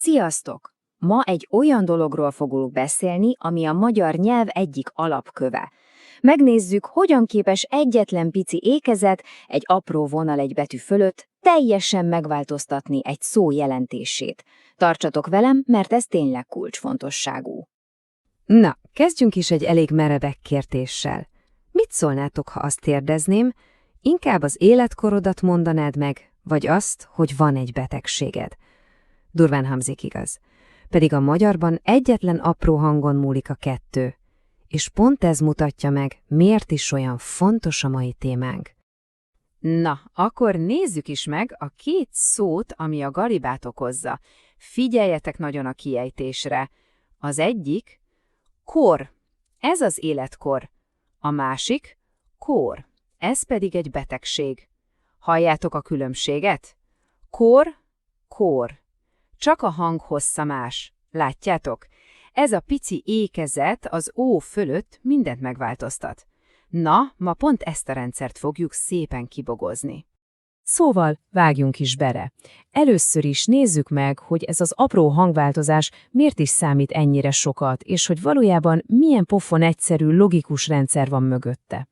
Sziasztok! Ma egy olyan dologról fogunk beszélni, ami a magyar nyelv egyik alapköve. Megnézzük, hogyan képes egyetlen pici ékezet egy apró vonal egy betű fölött teljesen megváltoztatni egy szó jelentését. Tartsatok velem, mert ez tényleg kulcsfontosságú. Na, kezdjünk is egy elég meredek kérdéssel. Mit szólnátok, ha azt kérdezném, inkább az életkorodat mondanád meg, vagy azt, hogy van egy betegséged? Durván hangzik, igaz. Pedig a magyarban egyetlen apró hangon múlik a kettő. És pont ez mutatja meg, miért is olyan fontos a mai témánk. Na, akkor nézzük is meg a két szót, ami a galibát okozza. Figyeljetek nagyon a kiejtésre. Az egyik kor, ez az életkor. A másik kór, ez pedig egy betegség. Halljátok a különbséget? Kor, kór. Csak a hang hossza más. Látjátok? Ez a pici ékezet az ó fölött mindent megváltoztat. Na, ma pont ezt a rendszert fogjuk szépen kibogozni. Szóval vágjunk is bele. Először is nézzük meg, hogy ez az apró hangváltozás miért is számít ennyire sokat, és hogy valójában milyen pofon egyszerű, logikus rendszer van mögötte.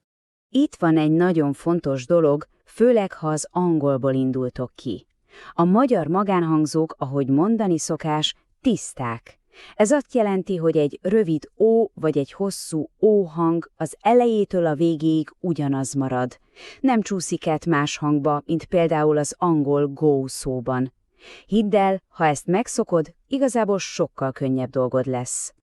Itt van egy nagyon fontos dolog, főleg ha az angolból indultok ki. A magyar magánhangzók, ahogy mondani szokás, tiszták. Ez azt jelenti, hogy egy rövid ó vagy egy hosszú ó hang az elejétől a végéig ugyanaz marad. Nem csúszik át más hangba, mint például az angol go szóban. Hidd el, ha ezt megszokod, igazából sokkal könnyebb dolgod lesz.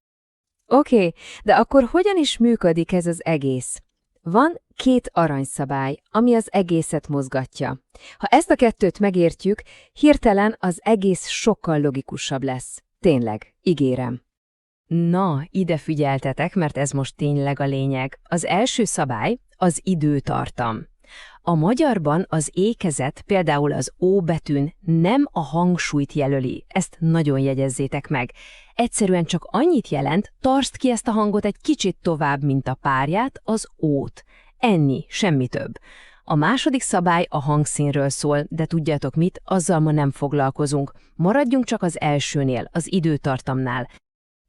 Oké, de akkor hogyan is működik ez az egész? Van két aranyszabály, ami az egészet mozgatja. Ha ezt a kettőt megértjük, hirtelen az egész sokkal logikusabb lesz. Tényleg, ígérem. Na, ide figyeltetek, mert ez most tényleg a lényeg. Az első szabály az időtartam. A magyarban az ékezet például az ó betűn nem a hangsúlyt jelöli, ezt nagyon jegyezzétek meg. Egyszerűen csak annyit jelent, tartsd ki ezt a hangot egy kicsit tovább, mint a párját, az ót. Ennyi, semmi több. A második szabály a hangszínről szól, de tudjátok mit, azzal ma nem foglalkozunk. Maradjunk csak az elsőnél, az időtartamnál.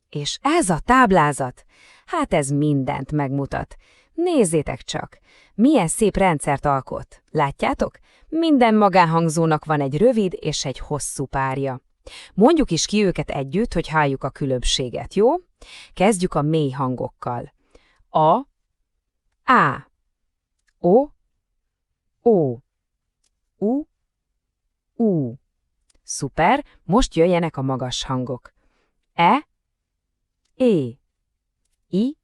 És ez a táblázat? Hát ez mindent megmutat. Nézzétek csak, milyen szép rendszert alkot. Látjátok? Minden magánhangzónak van egy rövid és egy hosszú párja. Mondjuk is ki őket együtt, hogy halljuk a különbséget, jó? Kezdjük a mély hangokkal. A, á, o, ó, u, ú. Szuper, most jöjjenek a magas hangok. E, é, i,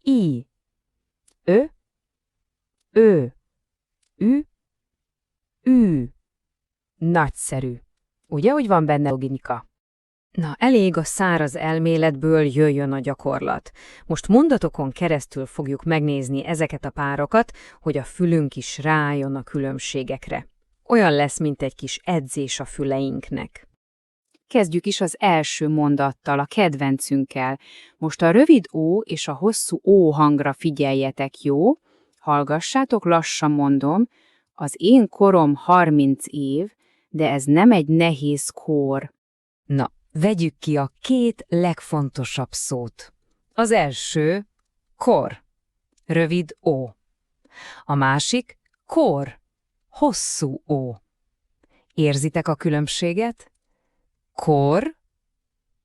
í, ö, ő, ü, ű. Nagyszerű. Ugye, hogy van benne logika? Na, elég a száraz elméletből, jöjjön a gyakorlat. Most mondatokon keresztül fogjuk megnézni ezeket a párokat, hogy a fülünk is rájön a különbségekre. Olyan lesz, mint egy kis edzés a füleinknek. Kezdjük is az első mondattal, a kedvencünkkel. Most a rövid ó és a hosszú ó hangra figyeljetek, jó? Hallgassátok, lassan mondom. Az én korom 30 év, de ez nem egy nehéz kór. Na, vegyük ki a két legfontosabb szót. Az első, kor, rövid ó. A másik, kór, hosszú ó. Érzitek a különbséget? Kor,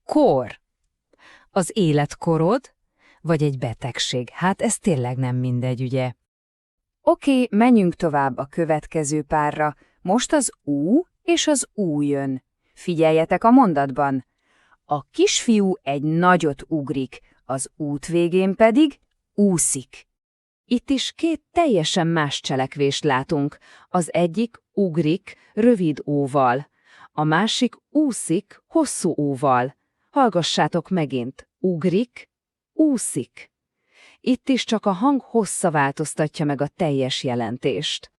kór. Az életkorod, vagy egy betegség? Hát ez tényleg nem mindegy, ugye? Oké, menjünk tovább a következő párra. Most az ú és az ú jön. Figyeljetek a mondatban. A kisfiú egy nagyot ugrik, az út végén pedig úszik. Itt is két teljesen más cselekvést látunk. Az egyik ugrik rövid óval, a másik úszik hosszú óval. Hallgassátok megint. Ugrik, úszik. Itt is csak a hang hossza változtatja meg a teljes jelentést.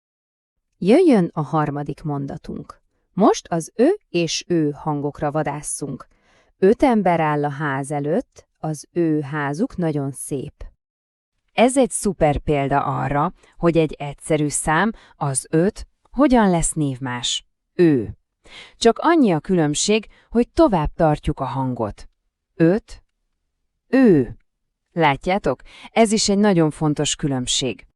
Jöjjön a harmadik mondatunk. Most az ö és ő hangokra vadásszunk. 5 ember áll a ház előtt, az ő házuk nagyon szép. Ez egy szuper példa arra, hogy egy egyszerű szám, az 5, hogyan lesz névmás. Ő. Csak annyi a különbség, hogy tovább tartjuk a hangot. 5. Ő. Látjátok? Ez is egy nagyon fontos különbség.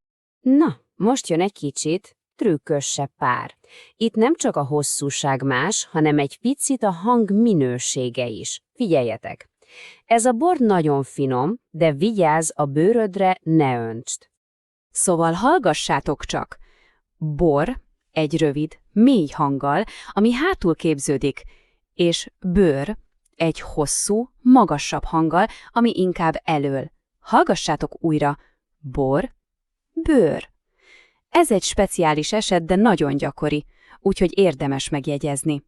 Na, most jön egy kicsit trükkösebb pár. Itt nem csak a hosszúság más, hanem egy picit a hang minősége is. Figyeljetek! Ez a bor nagyon finom, de vigyázz a bőrödre, ne öntsd. Szóval hallgassátok csak. Bor egy rövid, mély hanggal, ami hátul képződik, és bőr egy hosszú, magasabb hanggal, ami inkább elől. Hallgassátok újra. Bor, bőr. Ez egy speciális eset, de nagyon gyakori, úgyhogy érdemes megjegyezni.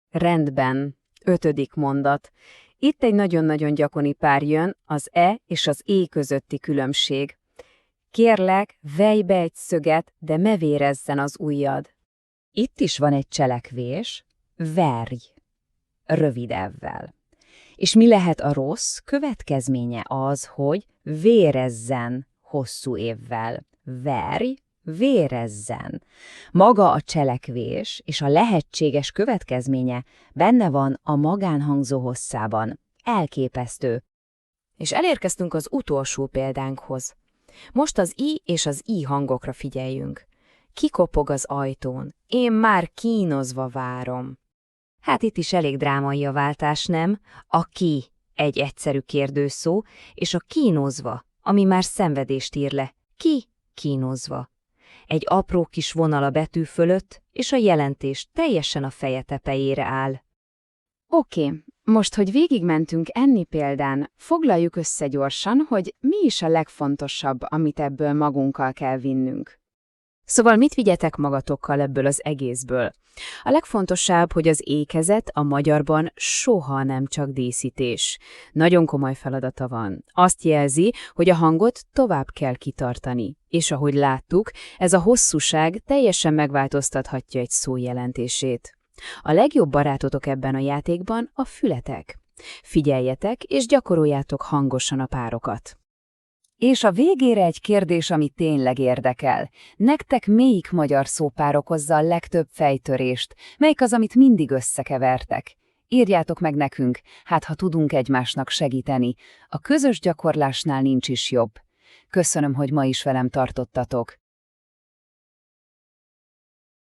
Rendben. 5. mondat. Itt egy nagyon-nagyon gyakori pár jön, az e és az é közötti különbség. Kérlek, vej be egy szöget, de ne vérezzen az ujjad. Itt is van egy cselekvés, verj, rövid evvel. És mi lehet a rossz következménye? Az, hogy vérezzen hosszú évvel. Verj, vérezzen. Maga a cselekvés és a lehetséges következménye benne van a magánhangzó hosszában. Elképesztő. És elérkeztünk az utolsó példánkhoz. Most az i és az i hangokra figyeljünk. Kikopog az ajtón. Én már kínozva várom. Hát itt is elég drámai a váltás, nem? A ki egy egyszerű kérdőszó, és a kínozva, ami már szenvedést ír le. Ki kínozva. Egy apró kis vonal a betű fölött, és a jelentés teljesen a feje tetejére áll. Oké, most, hogy végigmentünk enni példán, foglaljuk össze gyorsan, hogy mi is a legfontosabb, amit ebből magunkkal kell vinnünk. Szóval mit vigyetek magatokkal ebből az egészből? A legfontosabb, hogy az ékezet a magyarban soha nem csak díszítés. Nagyon komoly feladata van. Azt jelzi, hogy a hangot tovább kell kitartani. És ahogy láttuk, ez a hosszúság teljesen megváltoztathatja egy szó jelentését. A legjobb barátotok ebben a játékban a fületek. Figyeljetek és gyakoroljátok hangosan a párokat. És a végére egy kérdés, ami tényleg érdekel. Nektek melyik magyar szópár okozza a legtöbb fejtörést? Melyik az, amit mindig összekevertek? Írjátok meg nekünk, hát ha tudunk egymásnak segíteni. A közös gyakorlásnál nincs is jobb. Köszönöm, hogy ma is velem tartottatok.